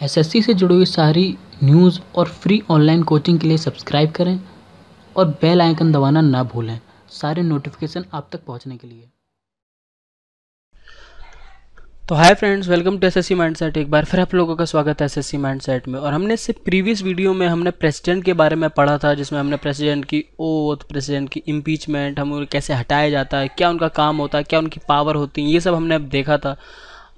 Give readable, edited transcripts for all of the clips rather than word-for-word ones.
SSC से जुड़ी हुई सारी न्यूज़ और फ्री ऑनलाइन कोचिंग के लिए सब्सक्राइब करें और बेल आइकन दबाना ना भूलें सारे नोटिफिकेशन आप तक पहुंचने के लिए। तो hi friends, welcome to SSC mindset. एक बार फिर आप लोगों का स्वागत है एसएससी माइंडसेट में। और हमने इससे प्रीवियस वीडियो में हमने प्रेसिडेंट के बारे में पढ़ा था, जिसमें हमने प्रेसिडेंट की ओथ, प्रेसिडेंट की इम्पीचमेंट, हम कैसे हटाया जाता है, क्या उनका काम होता है, क्या उनकी पावर होती है, ये सब हमने अब देखा था।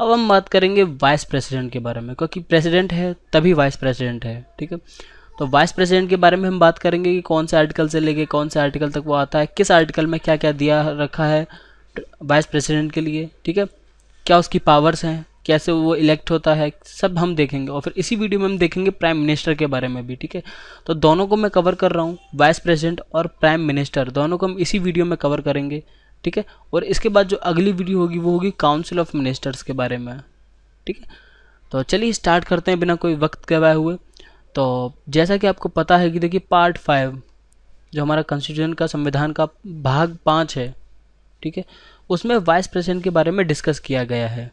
अब हम बात करेंगे वाइस प्रेसिडेंट के बारे में, क्योंकि प्रेसिडेंट है तभी वाइस प्रेसिडेंट है। ठीक है, तो वाइस प्रेसिडेंट के बारे में हम बात करेंगे कि कौन से आर्टिकल से लेके कौन से आर्टिकल तक वो आता है, किस आर्टिकल में क्या क्या दिया रखा है वाइस प्रेसिडेंट के लिए। ठीक है, क्या उसकी पावर्स हैं, कैसे वो इलेक्ट होता है, सब हम देखेंगे। और फिर इसी वीडियो में हम देखेंगे प्राइम मिनिस्टर के बारे में भी। ठीक है, तो दोनों को मैं कवर कर रहा हूँ, वाइस प्रेसिडेंट और प्राइम मिनिस्टर, दोनों को हम इसी वीडियो में कवर करेंगे। ठीक है, और इसके बाद जो अगली वीडियो होगी वो होगी काउंसिल ऑफ मिनिस्टर्स के बारे में। ठीक है, तो चलिए स्टार्ट करते हैं बिना कोई वक्त गवाए हुए। तो जैसा कि आपको पता है कि देखिए पार्ट 5 जो हमारा कॉन्स्टिट्यूशन का, संविधान का भाग 5 है, ठीक है, उसमें वाइस प्रेसिडेंट के बारे में डिस्कस किया गया है।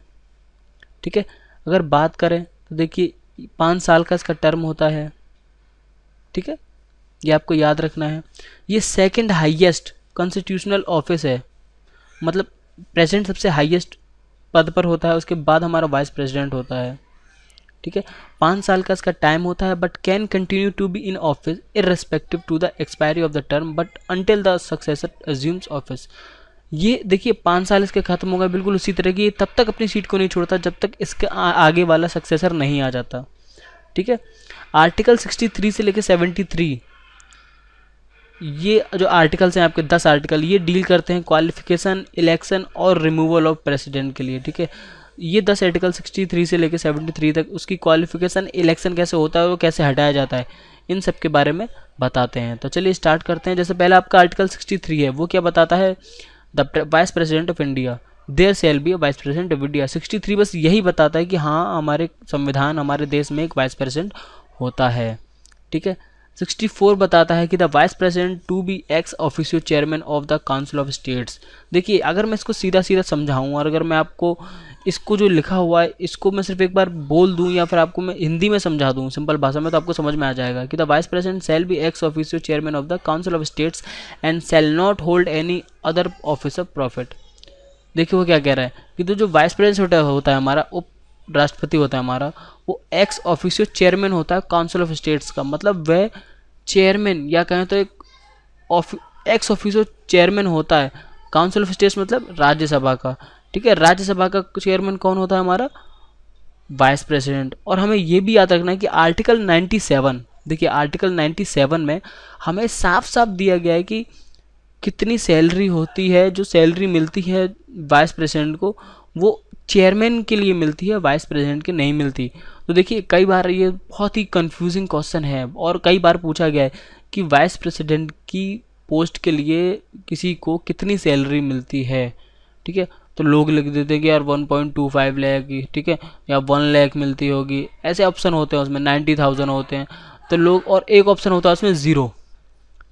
ठीक है, अगर बात करें तो देखिए 5 साल का इसका टर्म होता है। ठीक है, ये आपको याद रखना है। ये सेकंड हाईएस्ट कॉन्स्टिट्यूशनल ऑफिस है, मतलब प्रेसिडेंट सबसे हाईएस्ट पद पर होता है, उसके बाद हमारा वाइस प्रेसिडेंट होता है। ठीक है, 5 साल का इसका टाइम होता है, but can continue to be in office irrespective to the expiry of the term but until the successor assumes office. ये देखिए 5 साल इसके खत्म हो गए, बिल्कुल उसी तरह की, तब तक अपनी सीट को नहीं छोड़ता जब तक इसके आगे वाला सक्सेसर नहीं आ जाता। ठीक है, आर्टिकल 63 से लेकर 73, ये जो आर्टिकल्स हैं आपके 10 आर्टिकल, ये डील करते हैं क्वालिफिकेशन, इलेक्शन और रिमूवल ऑफ प्रेसिडेंट के लिए। ठीक है, ये 10 आर्टिकल 63 से लेकर 73 तक उसकी क्वालिफिकेशन, इलेक्शन कैसे होता है, वो कैसे हटाया जाता है, इन सब के बारे में बताते हैं। तो चलिए स्टार्ट करते हैं। जैसे पहला आपका आर्टिकल 63 है, वो क्या बताता है, the vice president of India there shall be a vice president of India. 63 बस यही बताता है कि हाँ, हमारे संविधान, हमारे देश में एक वाइस प्रेसिडेंट होता है। ठीक है, 64 बताता है कि the vice president to be ex officio chairman of the council of states. देखिए अगर मैं इसको सीधा सीधा समझाऊँ और अगर मैं आपको इसको जो लिखा हुआ है इसको मैं सिर्फ एक बार बोल दूं या फिर आपको मैं हिंदी में समझा दूं सिंपल भाषा में, तो आपको समझ में आ जाएगा कि the vice president shall be ex officio chairman of the council of states and shall not hold any other office of profit. देखिए वो क्या कह रहा है कि तो जो वाइस प्रेसिडेंट होता है हमारा, उप राष्ट्रपति होता है हमारा, वो एक्स ऑफिशियो चेयरमैन होता है काउंसिल ऑफ स्टेट्स का, मतलब वह चेयरमैन या कहें तो एक एक्स ऑफिशियो चेयरमैन होता है काउंसिल ऑफ स्टेट्स, मतलब राज्यसभा का। ठीक है, राज्यसभा का चेयरमैन कौन होता है हमारा, वाइस प्रेसिडेंट। और हमें ये भी याद रखना है कि आर्टिकल 97, देखिए आर्टिकल 97 में हमें साफ साफ दिया गया है कि कितनी सैलरी होती है, जो सैलरी मिलती है वाइस प्रेसिडेंट को वो चेयरमैन के लिए मिलती है, वाइस प्रेसिडेंट के नहीं मिलती। तो देखिए कई बार ये बहुत ही कंफ्यूजिंग क्वेश्चन है और कई बार पूछा गया है कि वाइस प्रेसिडेंट की पोस्ट के लिए किसी को कितनी सैलरी मिलती है। ठीक है, तो लोग लिख देते हैं कि यार 1.25 लाख की, ठीक है, या 1 लाख मिलती होगी, ऐसे ऑप्शन होते हैं उसमें, 90,000 होते हैं। तो लोग, और एक ऑप्शन होता है उसमें 0।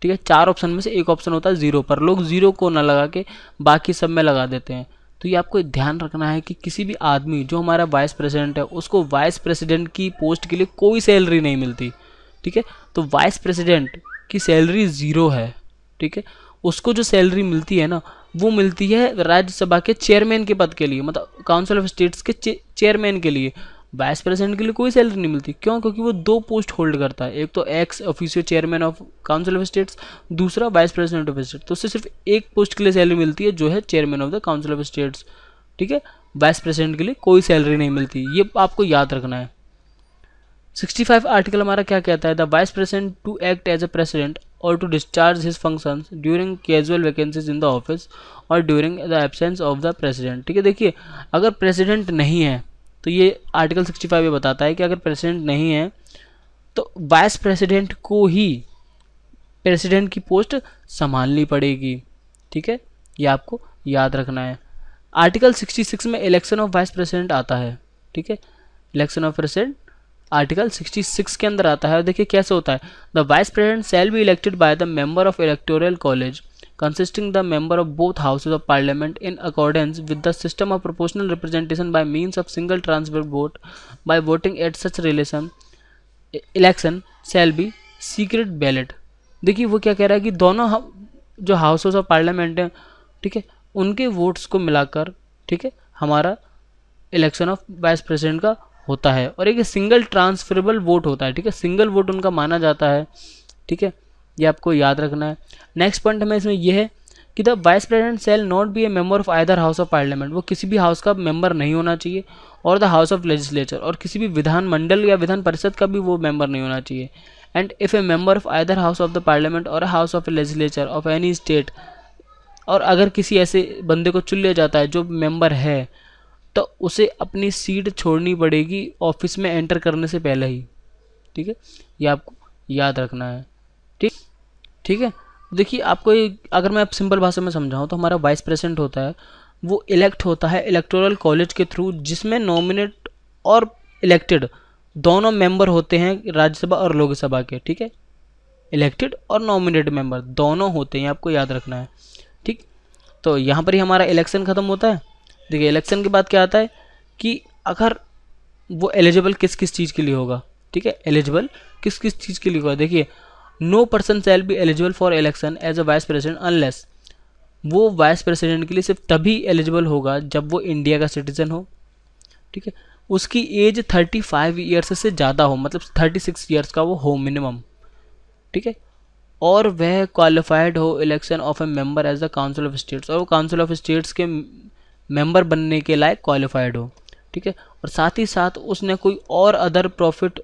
ठीक है, 4 ऑप्शन में से एक ऑप्शन होता है 0 पर, लोग 0 को ना लगा के बाकी सब में लगा देते हैं। तो ये आपको ध्यान रखना है कि किसी भी आदमी जो हमारा वाइस प्रेसिडेंट है उसको वाइस प्रेसिडेंट की पोस्ट के लिए कोई सैलरी नहीं मिलती। ठीक है, तो वाइस प्रेसिडेंट की सैलरी 0 है। ठीक है, उसको जो सैलरी मिलती है ना, वो मिलती है राज्यसभा के चेयरमैन के पद के लिए, मतलब काउंसिल ऑफ स्टेट्स के चेयरमैन के लिए। वाइस प्रेसिडेंट के लिए कोई सैलरी नहीं मिलती। क्यों? क्योंकि वो 2 पोस्ट होल्ड करता है, एक तो x officio chairman of council of states, दूसरा वाइस प्रेसिडेंट ऑफ स्टेट। तो उससे सिर्फ एक पोस्ट के लिए सैलरी मिलती है, जो है chairman of the council of states. ठीक है, वाइस प्रेसिडेंट के लिए कोई सैलरी नहीं मिलती, ये आपको याद रखना है। 65 आर्टिकल हमारा क्या कहता है, the vice president to act as a president or to discharge his functions during casual vacancies in the office or during the absence of the president. ठीक है, देखिए अगर प्रेसिडेंट नहीं है तो ये आर्टिकल 65 ये बताता है कि अगर प्रेसिडेंट नहीं है तो वाइस प्रेसिडेंट को ही प्रेसिडेंट की पोस्ट संभालनी पड़ेगी। ठीक है, ये आपको याद रखना है। आर्टिकल 66 में इलेक्शन ऑफ वाइस प्रेसिडेंट आता है। ठीक है, इलेक्शन ऑफ प्रेसिडेंट आर्टिकल 66 के अंदर आता है। देखिए कैसे होता है, the vice president shall be elected by the member of electoral college consisting the member of both houses of parliament in accordance with the system of proportional representation by means of single transfer vote by voting at such election shall be secret ballot। देखिए वो क्या कह रहा है कि दोनों जो houses of parliament हैं, ठीक है, उनके वोट्स को मिलाकर, ठीक है, हमारा इलेक्शन ऑफ वाइस प्रेसिडेंट का होता है और एक सिंगल ट्रांसफरेबल वोट होता है, ठीक है, सिंगल वोट उनका माना जाता है, ठीक है, ये आपको याद रखना है। नेक्स्ट पॉइंट हमें इसमें यह है कि the vice president shall not B a member of either house of parliament, वो किसी भी हाउस का मेंबर नहीं होना चाहिए, और द हाउस ऑफ लेजिस्लेचर, और किसी भी विधान मंडल या विधान परिषद का भी वो मेंबर नहीं होना चाहिए। And if a member of either house of the parliament or house of legislature of any state, और अगर किसी ऐसे बंदे को चुन लिया जाता है जो मेंबर है, तो उसे अपनी सीट छोड़नी पड़ेगी ऑफिस में एंटर करने से पहले ही, ठीक है, ये आपको याद रखना है, ठीक है। देखिए आपको अगर मैं आप सिंपल भाषा में समझाऊं तो हमारा वाइस प्रेसिडेंट होता है, वो इलेक्ट होता है इलेक्टोरल कॉलेज के थ्रू, जिसमें नॉमिनेट और इलेक्टेड दोनों मेंबर होते हैं राज्यसभा और लोकसभा के, ठीक है, इलेक्टेड और नॉमिनेटेड मेंबर दोनों होते हैं, आपको याद रखना है, ठीक। तो यहाँ पर ही हमारा इलेक्शन ख़त्म होता है। देखिए इलेक्शन के बाद क्या आता है कि अगर वो एलिजिबल किस किस चीज़ के लिए होगा, ठीक है, एलिजिबल किस किस चीज़ के लिए होगा। देखिए no person shall be eligible for election as a vice president unless, वो वाइस प्रेसिडेंट के लिए सिर्फ तभी एलिजिबल होगा जब वो इंडिया का सिटीजन हो, ठीक है, उसकी एज 35 ईयर्स से ज़्यादा हो, मतलब 36 ईयर्स का वो हो मिनिमम, ठीक है, और वह क्वालिफाइड हो election of a member as the council of states, और वो काउंसिल ऑफ स्टेट्स के मेंबर बनने के लायक क्वालिफाइड हो, ठीक है, और साथ ही साथ उसने कोई और अदर प्रॉफिट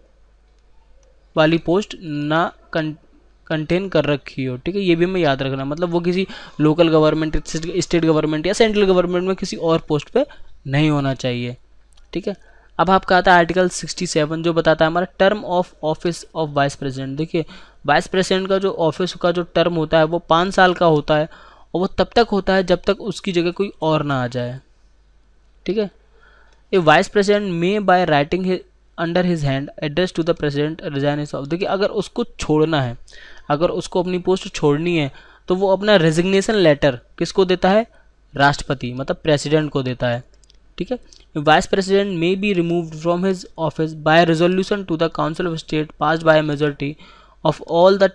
वाली पोस्ट ना कंटेन कर रखी हो, ठीक है, ये भी हमें याद रखना, मतलब वो किसी लोकल गवर्नमेंट, स्टेट गवर्नमेंट या सेंट्रल गवर्नमेंट में किसी और पोस्ट पे नहीं होना चाहिए, ठीक है। अब आपका आता है आर्टिकल 67 जो बताता है हमारा term of office of vice president. देखिए वाइस प्रेसिडेंट का जो ऑफिस का जो टर्म होता है वो 5 साल का होता है, और वो तब तक होता है जब तक उसकी जगह कोई और ना आ जाए, ठीक है। A vice president may by writing under his hand address to the president resign his office. देखिए अगर उसको छोड़ना है, अगर उसको अपनी पोस्ट छोड़नी है, तो वो अपना रेजिग्नेशन लेटर किसको देता है, राष्ट्रपति मतलब प्रेसिडेंट को देता है, ठीक है। Vice president may be removed from his office by resolution to the council of state passed by majority of all the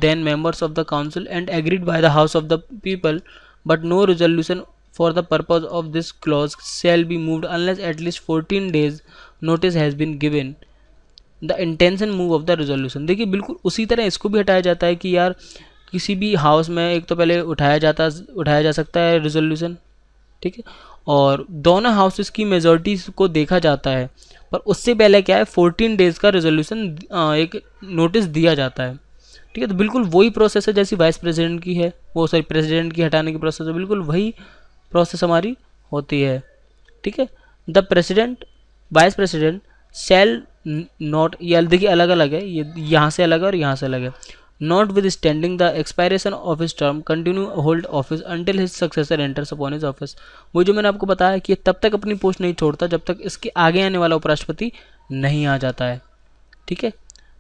then members of the council and agreed by the house of the people, but no resolution for the purpose of this clause shall be moved unless at least 14 days notice has been given the intention move of the resolution। देखिए बिल्कुल उसी तरह इसको भी हटाया जाता है कि यार किसी भी हाउस में एक तो पहले उठाया जा सकता है रेजोल्यूशन, ठीक है, और दोनों हाउसेस की मेजॉरिटी को देखा जाता है, पर उससे पहले क्या है 14 डेज़ का रेजोल्यूशन एक नोटिस दिया जाता है, ठीक है। तो बिल्कुल वही प्रोसेस है जैसी वाइस प्रेसिडेंट की है, वो सॉरी प्रेसिडेंट की हटाने की प्रोसेस है, बिल्कुल वही प्रोसेस हमारी होती है, ठीक है। The president vice president shall not, ये देखिए अलग अलग है, ये यहाँ से अलग है और यहाँ से अलग है, not with standing the expiration of his term continue hold office until his successor enters upon his office. वो जो मैंने आपको बताया कि तब तक अपनी पोस्ट नहीं छोड़ता जब तक इसके आगे आने वाला उपराष्ट्रपति नहीं आ जाता है, ठीक है।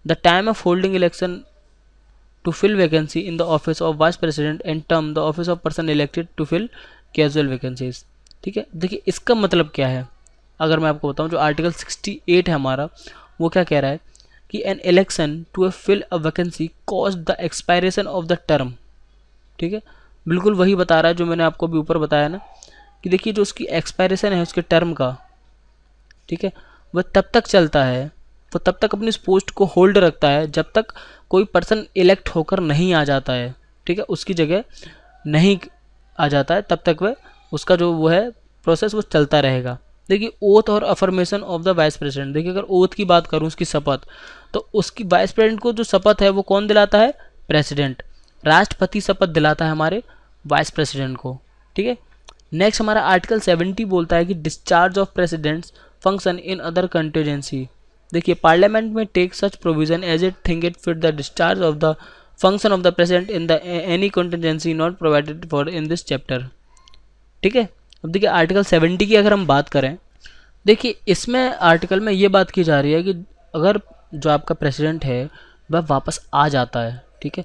The time of holding election to fill vacancy in the office of vice president and term the office of person elected to fill casual vacancies, ठीक है। देखिए इसका मतलब क्या है, अगर मैं आपको बताऊँ जो आर्टिकल 68 है हमारा, वो क्या कह रहा है कि an election to fill a vacancy cause the expiration of the term, ठीक है, बिल्कुल वही बता रहा है जो मैंने आपको अभी ऊपर बताया ना कि देखिए जो उसकी एक्सपायरेशन है उसके टर्म का, ठीक है, वह तब तक चलता है, वो तब तक अपनी इस पोस्ट को होल्ड रखता है जब तक कोई पर्सन इलेक्ट होकर नहीं आ जाता है, ठीक है, उसकी जगह नहीं आ जाता है, तब तक वह उसका जो वो है प्रोसेस वो चलता रहेगा। देखिए ओथ और affirmation of the vice president, देखिए अगर ओथ की बात करूँ उसकी शपथ, तो उसकी वाइस प्रेसिडेंट को जो शपथ है वो कौन दिलाता है, प्रेसिडेंट, राष्ट्रपति शपथ दिलाता है हमारे वाइस प्रेसिडेंट को, ठीक है। नेक्स्ट हमारा आर्टिकल 70 बोलता है कि discharge of presidents function in other contingency. देखिए पार्लियामेंट में take such provision as it think it fit the discharge of the function of the president in the any contingency not provided for in this chapter, ठीक है। अब देखिए article 70 की अगर हम बात करें, देखिए इसमें आर्टिकल में ये बात की जा रही है कि अगर जो आपका प्रेसिडेंट है वह वापस आ जाता है, ठीक है,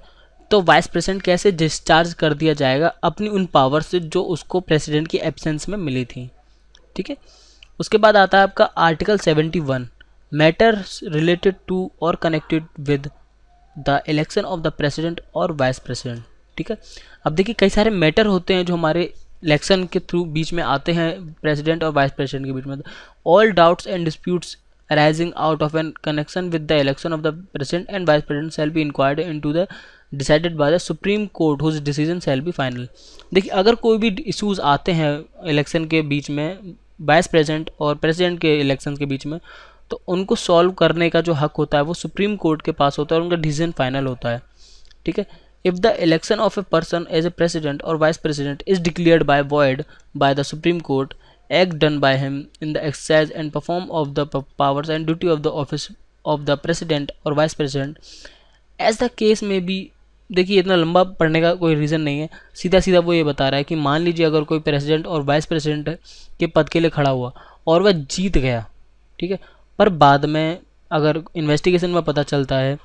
तो वाइस प्रेसिडेंट कैसे डिस्चार्ज कर दिया जाएगा अपनी उन पावर से जो उसको प्रेसिडेंट की एब्सेंस में मिली थी, ठीक है। उसके बाद आता है आपका आर्टिकल 71, मैटर्स रिलेटेड टू और connected with the election of the president or vice president, ठीक है। अब देखिए कई सारे मैटर होते हैं जो हमारे इलेक्शन के थ्रू बीच में आते हैं प्रेसिडेंट और वाइस प्रेसिडेंट के बीच में। All doubts and disputes arising out of an connection with the election of the president and vice president shall be inquired into the decided by the Supreme Court whose decision shall be final। देखिए अगर कोई भी issues आते हैं election के बीच में vice president और president के इलेक्शन के बीच में, तो उनको सॉल्व करने का जो हक होता है वो सुप्रीम कोर्ट के पास होता है और उनका डिसीजन फाइनल होता है, ठीक है। If the election of a person as a president or vice president is declared by void by the supreme court, act done by him in the exercise and perform of the powers and duty of the office of the president or vice president as the case may be। देखिए इतना लंबा पढ़ने का कोई reason नहीं है, सीधा सीधा वो ये बता रहा है कि मान लीजिए अगर कोई प्रेसिडेंट और वाइस प्रेसिडेंट के पद के लिए खड़ा हुआ और वह जीत गया, ठीक है, पर बाद में अगर इन्वेस्टिगेशन में पता चलता है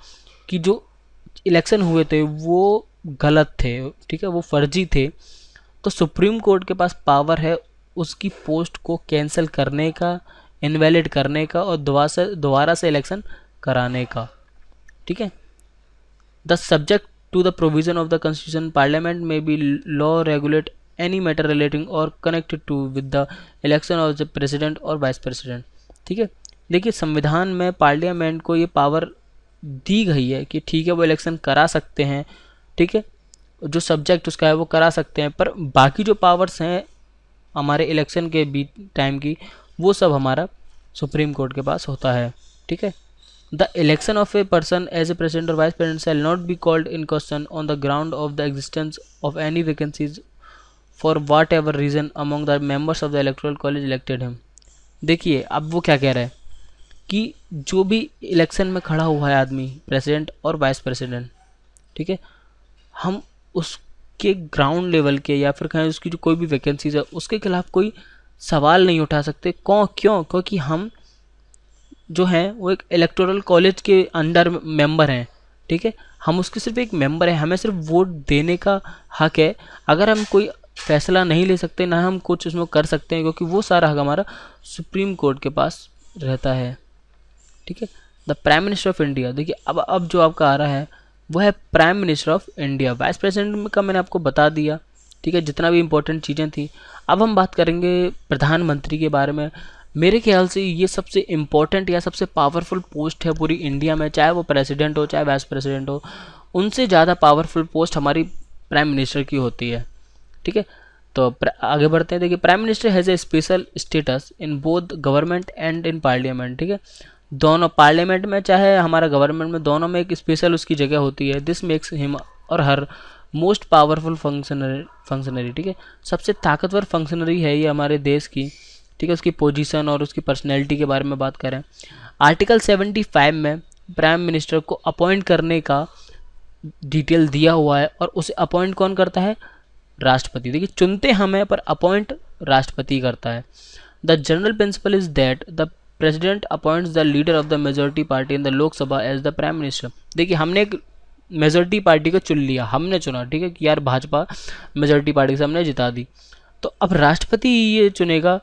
कि जो इलेक्शन हुए थे वो गलत थे, ठीक है, वो फर्जी थे, तो सुप्रीम कोर्ट के पास पावर है उसकी पोस्ट को कैंसिल करने का, इनवैलिड करने का और दोबारा से इलेक्शन कराने का, ठीक है। The subject to the provision of the constitution parliament में be law regulate any matter relating or connected to with the election of the president or vice president, ठीक है। देखिए संविधान में पार्लियामेंट को ये पावर दी गई है कि ठीक है वो इलेक्शन करा सकते हैं, ठीक है, जो सब्जेक्ट उसका है वो करा सकते हैं, पर बाकी जो पावर्स हैं हमारे इलेक्शन के बीच टाइम की वो सब हमारा सुप्रीम कोर्ट के पास होता है, ठीक है। The election of a person as a president or vice president shall not be called in question on the ground of the existence of any vacancies for whatever reason among the members of the electoral college elected him. देखिए अब वो क्या कह रहा है कि जो भी इलेक्शन में खड़ा हुआ है आदमी प्रेसिडेंट और वाइस प्रेसिडेंट, ठीक है, हम उस के ग्राउंड लेवल के या फिर कहें उसकी जो कोई भी वैकेंसीज है उसके खिलाफ कोई सवाल नहीं उठा सकते। क्यों? क्योंकि हम जो हैं वो एक इलेक्टोरल कॉलेज के अंडर मेंबर हैं, ठीक है, हम उसके सिर्फ एक मेंबर हैं, हमें सिर्फ वोट देने का हक है। अगर हम कोई फैसला नहीं ले सकते ना हम कुछ उसमें कर सकते हैं, क्योंकि वो सारा हक हमारा सुप्रीम कोर्ट के पास रहता है, ठीक है। The prime minister of India, देखिए अब जो आपका आ रहा है वो है prime minister of India. Vice president का मैंने आपको बता दिया, ठीक है, जितना भी इंपॉर्टेंट चीज़ें थी। अब हम बात करेंगे प्रधानमंत्री के बारे में। मेरे ख्याल से ये सबसे इम्पोर्टेंट या सबसे पावरफुल पोस्ट है पूरी इंडिया में, चाहे वो प्रेसिडेंट हो चाहे वाइस प्रेसिडेंट हो, उनसे ज़्यादा पावरफुल पोस्ट हमारी प्राइम मिनिस्टर की होती है, ठीक है। तो आगे बढ़ते हैं। देखिए prime minister has a special status in both government and in parliament, ठीक है, दोनों पार्लियामेंट में चाहे हमारा गवर्नमेंट में, दोनों में एक स्पेशल उसकी जगह होती है। दिस मेक्स हिम और हर मोस्ट पावरफुल फंक्शनरी, ठीक है, सबसे ताकतवर फंक्शनरी है ये हमारे देश की, ठीक है। उसकी पोजीशन और उसकी पर्सनैलिटी के बारे में बात करें, आर्टिकल 75 में प्राइम मिनिस्टर को अपॉइंट करने का डिटेल दिया हुआ है और उसे अपॉइंट कौन करता है? राष्ट्रपति। देखिए चुनते हमें पर अपॉइंट राष्ट्रपति करता है। The general principle is that the president appoints the leader of the majority party in the Lok Sabha as the prime minister. देखिए हमने एक मेजोरिटी पार्टी को चुन लिया, हमने चुना, ठीक है, कि यार भाजपा मेजोरिटी पार्टी से हमने जिता दी, तो अब राष्ट्रपति ये चुनेगा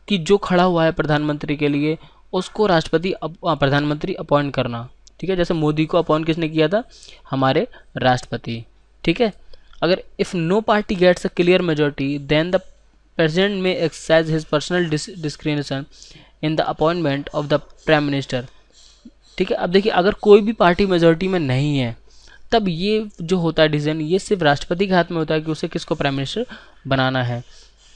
कि जो खड़ा हुआ है प्रधानमंत्री के लिए उसको प्रधानमंत्री अपॉइंट करना, ठीक है। जैसे मोदी को अपॉइंट किसने किया था? हमारे राष्ट्रपति, ठीक है। अगर if no party gets a clear majority then the president may exercise his personal discrimination in the appointment of the prime minister, ठीक है। अब देखिए अगर कोई भी पार्टी मेजोरिटी में नहीं है तब ये जो होता है डिसीजन ये सिर्फ राष्ट्रपति के हाथ में होता है कि उसे किसको प्राइम मिनिस्टर बनाना है।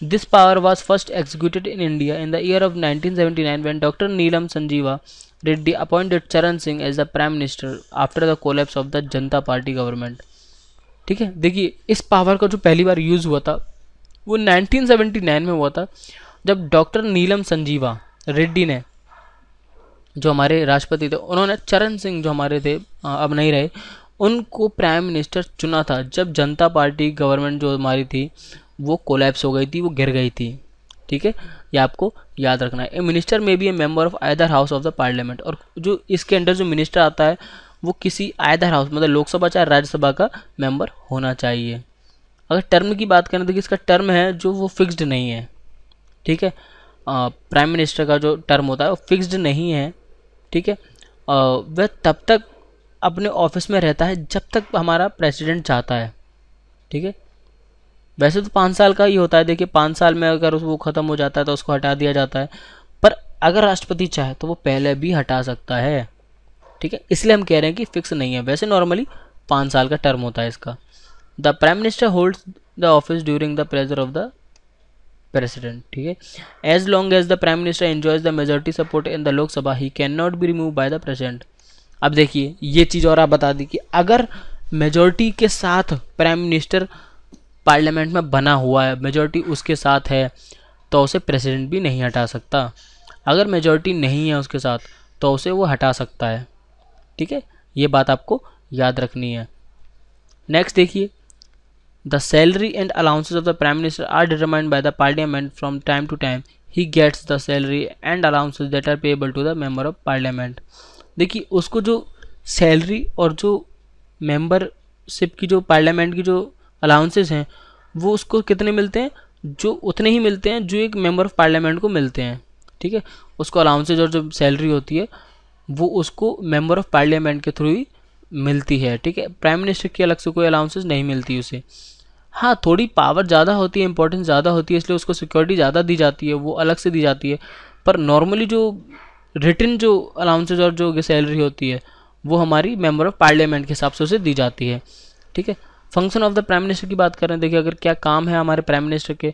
This power was first executed in India in the year of 1979 when doctor Neelam Sanjiva Reddy appointed Charan Singh as the prime minister after the collapse of the Janata Party government, ठीक है। देखिए इस पावर का जो पहली बार यूज़ हुआ था वो 1979 में हुआ था, जब डॉक्टर नीलम संजीवा रेड्डी ने, जो हमारे राष्ट्रपति थे, उन्होंने चरण सिंह जो हमारे थे अब नहीं रहे, उनको प्राइम मिनिस्टर चुना था जब जनता पार्टी गवर्नमेंट जो हमारी थी वो कोलैप्स हो गई थी, वो गिर गई थी, ठीक है। ये आपको याद रखना है। A minister may be a member of either house of the parliament, और जो इसके अंडर जो मिनिस्टर आता है वो किसी आयदर हाउस मतलब लोकसभा चाहे राज्यसभा का मेंबर होना चाहिए। अगर टर्म की बात करें तो इसका टर्म है जो वो फिक्स्ड नहीं है, ठीक है। प्राइम मिनिस्टर का जो टर्म होता है वो फिक्स्ड नहीं है, ठीक है। वह तब तक अपने ऑफिस में रहता है जब तक हमारा प्रेसिडेंट चाहता है, ठीक है। वैसे तो 5 साल का ही होता है, देखिए 5 साल में अगर वो ख़त्म हो जाता है तो उसको हटा दिया जाता है, पर अगर राष्ट्रपति चाहे तो वो पहले भी हटा सकता है, ठीक है। इसलिए हम कह रहे हैं कि फिक्स नहीं है। वैसे नॉर्मली 5 साल का टर्म होता है इसका। The prime minister holds the office during the pleasure of the president, ठीक है। As long as the prime minister enjoys the majority support in the Lok Sabha he can not be remove by the president. अब देखिए ये चीज़ और आप बता दी कि अगर मेजोरिटी के साथ प्राइम मिनिस्टर पार्लियामेंट में बना हुआ है, मेजोरिटी उसके साथ है, तो उसे प्रेसिडेंट भी नहीं हटा सकता। अगर मेजोरिटी नहीं है उसके साथ तो उसे वो हटा सकता है, ठीक है। ये बात आपको याद रखनी है। नेक्स्ट देखिए, the salary and allowances of the prime minister are determined by the parliament from time to time he gets the salary and allowances that are payable to the member of parliament. देखिए उसको जो salary और जो membership की जो parliament की जो allowances हैं वो उसको कितने मिलते हैं, जो उतने ही मिलते हैं जो एक मेंबर ऑफ पार्लियामेंट को मिलते हैं, ठीक है। उसको अलाउंसेज और जो सैलरी होती है वो उसको मेंबर ऑफ पार्लियामेंट के थ्रू ही मिलती है, ठीक है। प्राइम मिनिस्टर की अलग से कोई अलाउंसेस नहीं मिलती उसे। हाँ थोड़ी पावर ज़्यादा होती है, इंपॉर्टेंस ज़्यादा होती है, इसलिए उसको सिक्योरिटी ज़्यादा दी जाती है, वो अलग से दी जाती है। पर नॉर्मली जो रिटन जो अलाउंसेज और जो सैलरी होती है वो हमारी मेंबर ऑफ पार्लियामेंट के हिसाब से उसे दी जाती है, ठीक है। Function of the prime minister की बात करें, देखिए अगर क्या काम है हमारे प्राइम मिनिस्टर के,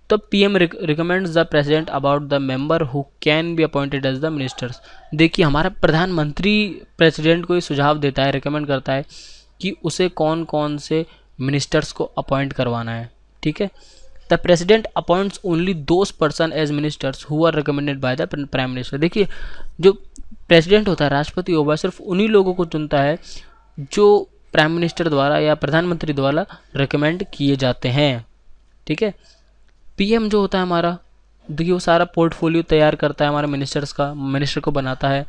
तो PM recommends the president about the member who can be appointed as the ministers. देखिए हमारा प्रधानमंत्री प्रेसिडेंट को ये सुझाव देता है, रिकमेंड करता है कि उसे कौन कौन से मिनिस्टर्स को अपॉइंट करवाना है, ठीक है। The president appoints only those person as ministers who are recommended by the prime minister. देखिए जो प्रेसिडेंट होता है, राष्ट्रपति होगा, सिर्फ उन्हीं लोगों को चुनता है जो प्राइम मिनिस्टर द्वारा या प्रधानमंत्री द्वारा रिकमेंड किए जाते हैं, ठीक है। पीएम जो होता है हमारा, देखिए वो सारा पोर्टफोलियो तैयार करता है हमारे मिनिस्टर्स का, मिनिस्टर को बनाता है,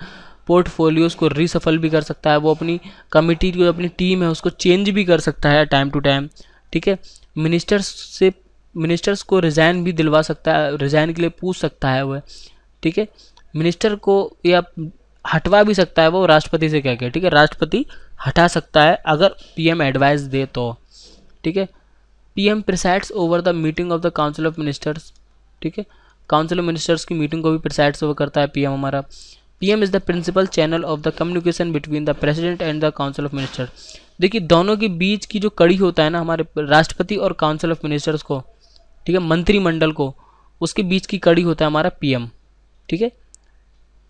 पोर्टफोलियोज़ को रीसफल भी कर सकता है, वो अपनी कमिटी जो अपनी टीम है उसको चेंज भी कर सकता है टाइम टू टाइम, ठीक है। मिनिस्टर्स को रिज़ाइन भी दिलवा सकता है, रिज़ाइन के लिए पूछ सकता है वह, ठीक है। मिनिस्टर को या हटवा भी सकता है वो राष्ट्रपति से कह के, ठीक है। राष्ट्रपति हटा सकता है अगर पीएम एडवाइस दे तो, ठीक है। PM presides over the meeting of the council of ministers, ठीक है। काउंसिल ऑफ मिनिस्टर्स की मीटिंग को भी प्रिसाइड्स ओवर करता है पीएम हमारा। PM is the principal channel of the communication between the president and the council of minister. देखिए दोनों के बीच की जो कड़ी होता है ना हमारे राष्ट्रपति और काउंसिल ऑफ मिनिस्टर्स को, ठीक है, मंत्रिमंडल को, उसके बीच की कड़ी होता है हमारा पीएम, ठीक है।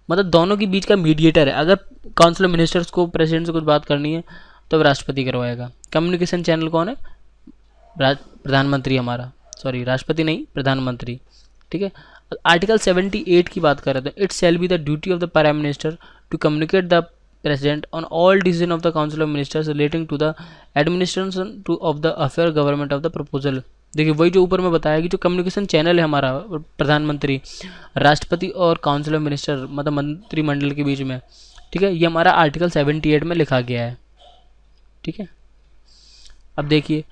मतलब दोनों के बीच का मीडिएटर है। अगर काउंसिल ऑफ मिनिस्टर्स को प्रेसिडेंट से कुछ बात करनी है तो राष्ट्रपति करवाएगा। कम्युनिकेशन चैनल कौन है, प्रधानमंत्री हमारा, सॉरी राष्ट्रपति नहीं, प्रधानमंत्री, ठीक है। आर्टिकल 78 की बात कर रहे थे, it shall be the duty of the prime minister to communicate the president on all decision of the council of ministers relating to the administration to of the affair government of the proposal. देखिए वही जो ऊपर में बताया कि जो communication channel है हमारा प्रधानमंत्री, राष्ट्रपति और काउंसिल ऑफ मिनिस्टर मतलब मंत्रिमंडल के बीच में, ठीक है, ये हमारा आर्टिकल 78 में लिखा गया है, ठीक है। अब देखिए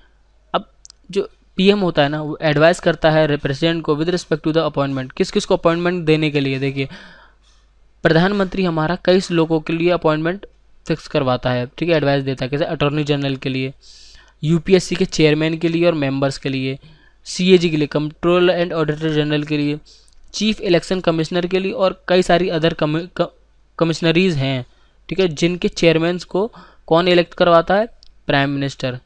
अब जो पीएम होता है ना वो एडवाइस करता है प्रेसिडेंट को with respect to the appointment, किस किस को अपॉइंटमेंट देने के लिए। देखिए प्रधानमंत्री हमारा कई लोगों के लिए अपॉइंटमेंट फिक्स करवाता है, ठीक है, एडवाइस देता है, जैसे अटॉर्नी जनरल के लिए, यूपीएससी के चेयरमैन के लिए और मेंबर्स के लिए, सीएजी के लिए, कंट्रोल एंड ऑडिटर जनरल के लिए, चीफ इलेक्शन कमिश्नर के लिए और कई सारी अदर कमिश्नरीज हैं, ठीक है, जिनके चेयरमैन्स को कौन इलेक्ट करवाता है, प्राइम मिनिस्टर,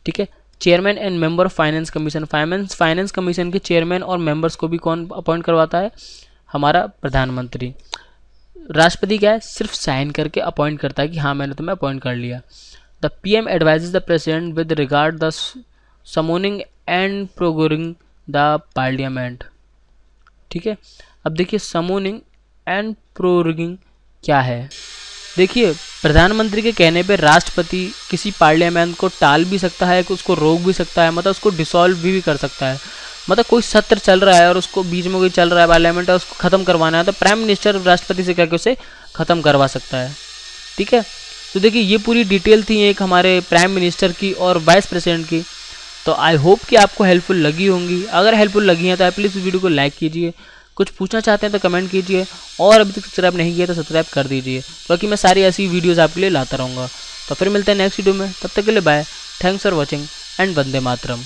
ठीक है। Chairman and member of finance commission, finance commission के चेयरमैन और मेंबर्स को भी कौन अपॉइंट करवाता है, हमारा प्रधानमंत्री। राष्ट्रपति क्या है, सिर्फ साइन करके अपॉइंट करता है कि हाँ मैंने तुम्हें अपॉइंट कर लिया। The PM advises the president with regard the summoning and programming the parliament, ठीक है। अब देखिए समोनिंग एंड प्रोग्रामिंग क्या है। देखिए प्रधानमंत्री के कहने पे राष्ट्रपति किसी पार्लियामेंट को टाल भी सकता है, उसको रोक भी सकता है, मतलब उसको डिसॉल्व भी कर सकता है। मतलब कोई सत्र चल रहा है और उसको बीच में कोई चल रहा है पार्लियामेंट और उसको ख़त्म करवाना है तो प्राइम मिनिस्टर राष्ट्रपति से कहकर उसे ख़त्म करवा सकता है, ठीक है। तो देखिए ये पूरी डिटेल थी एक हमारे प्राइम मिनिस्टर की और वाइस प्रेसिडेंट की। तो आई होप कि आपको हेल्पफुल लगी होंगी। अगर हेल्पफुल लगी है तो आप प्लीज़ वीडियो को लाइक कीजिए, कुछ पूछना चाहते हैं तो कमेंट कीजिए, और अभी तक सब्सक्राइब नहीं किया तो सब्सक्राइब कर दीजिए, बाकी मैं सारी ऐसी वीडियोज़ आपके लिए लाता रहूँगा। तो फिर मिलते हैं नेक्स्ट वीडियो में, तब तक के लिए bye, thanks for watching and वंदे मातरम।